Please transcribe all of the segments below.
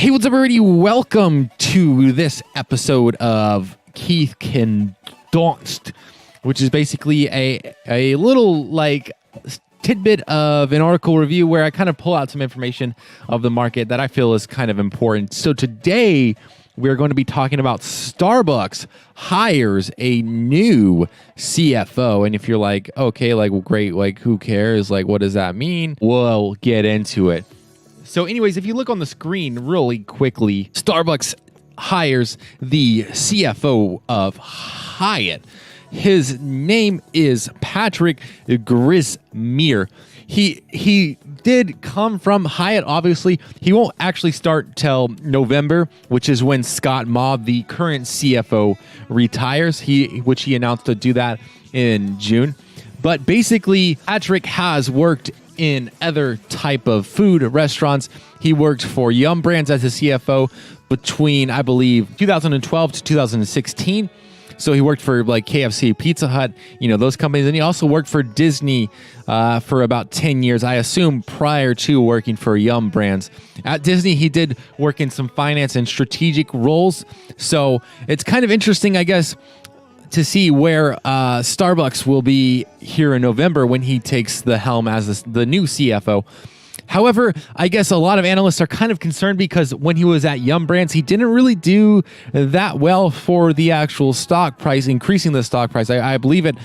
Hey, what's up, everybody? Welcome to this episode of Keith Condensed, which is basically a little like tidbit of an article review where I kind of pull out some information of the market that I feel is kind of important. So today we're going to be talking about Starbucks hires a new CFO. And if you're like, okay, like, well, great, like, who cares? Like, what does that mean? We'll get into it. So anyways, if you look on the screen really quickly, Starbucks hires the CFO of Hyatt. His name is Patrick Grismer. He did come from Hyatt, obviously. He won't actually start till November, which is when Scott Maub, the current CFO, retires, which he announced to do that in June. But basically, Patrick has worked in other type of food restaurants. He worked for Yum Brands as a CFO between, I believe, 2012 to 2016. So he worked for like KFC, Pizza Hut, those companies. And he also worked for Disney for about 10 years, I assume, prior to working for Yum Brands. At Disney, he did work in some finance and strategic roles. So it's kind of interesting, I guess, to see where Starbucks will be here in November when he takes the helm as the new CFO. However, I guess a lot of analysts are kind of concerned because when he was at Yum Brands, he didn't really do that well for the actual stock price, increasing the stock price. I believe it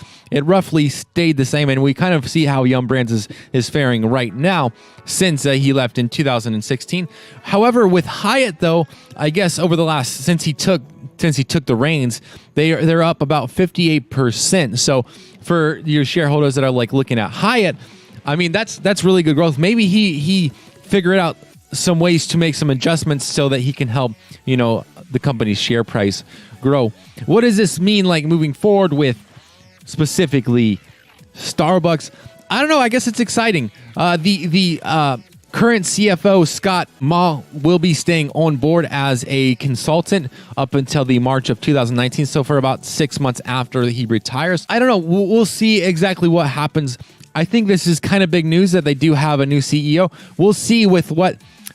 roughly stayed the same, and we kind of see how Yum Brands is faring right now since he left in 2016. However, with Hyatt, though, I guess since he took the reins, they're up about 58%. So for your shareholders that are like looking at Hyatt, I mean, that's really good growth. Maybe he figured out some ways to make some adjustments so that he can help, the company's share price grow. What does this mean, like, moving forward with specifically Starbucks? I don't know. I guess it's exciting. The current CFO, Scott Maub, will be staying on board as a consultant up until the March of 2019. So for about 6 months after he retires. I don't know. We'll see exactly what happens. I think this is kind of big news that they do have a new CEO. We'll see with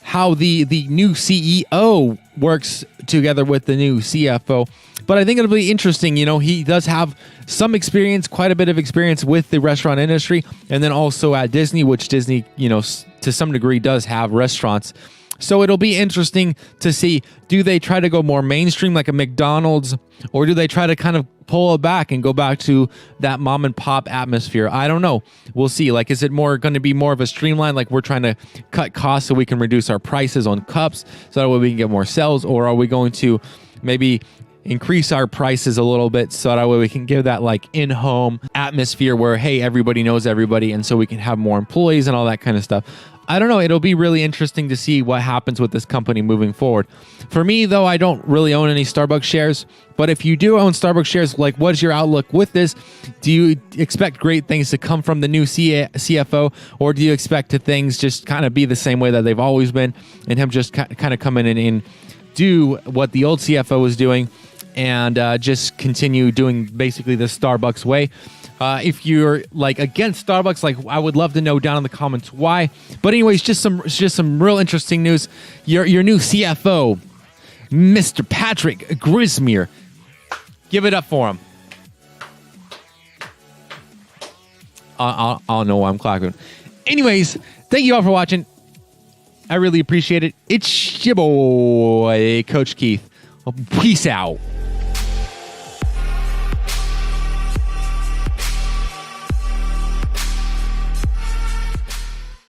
how the new CEO works together with the new CFO. But I think it'll be interesting. He does have some experience, quite a bit of experience with the restaurant industry, and then also at Disney, which Disney, to some degree does have restaurants. So it'll be interesting to see, do they try to go more mainstream like a McDonald's, or do they try to kind of pull it back and go back to that mom and pop atmosphere? I don't know. We'll see. Like, is it going to be more of a streamline, like we're trying to cut costs so we can reduce our prices on cups so that way we can get more sales? Or are we going to maybe increase our prices a little bit so that way we can give that like in-home atmosphere where, hey, everybody knows everybody, and so we can have more employees and all that kind of stuff? I don't know. It'll be really interesting to see what happens with this company moving forward. For me, though, I don't really own any Starbucks shares. But if you do own Starbucks shares, like, what's your outlook with this? Do you expect great things to come from the new CFO? Or do you expect things just kind of be the same way that they've always been, and him just kind of come in and do what the old CFO was doing and just continue doing basically the Starbucks way? If you're like against Starbucks, like, I would love to know down in the comments why. But anyways, just some real interesting news. Your new CFO, Mr. Patrick Grismer. Give it up for him. I don't know why I'm clapping. Anyways, thank you all for watching. I really appreciate it. It's your boy, Coach Keith. Peace out.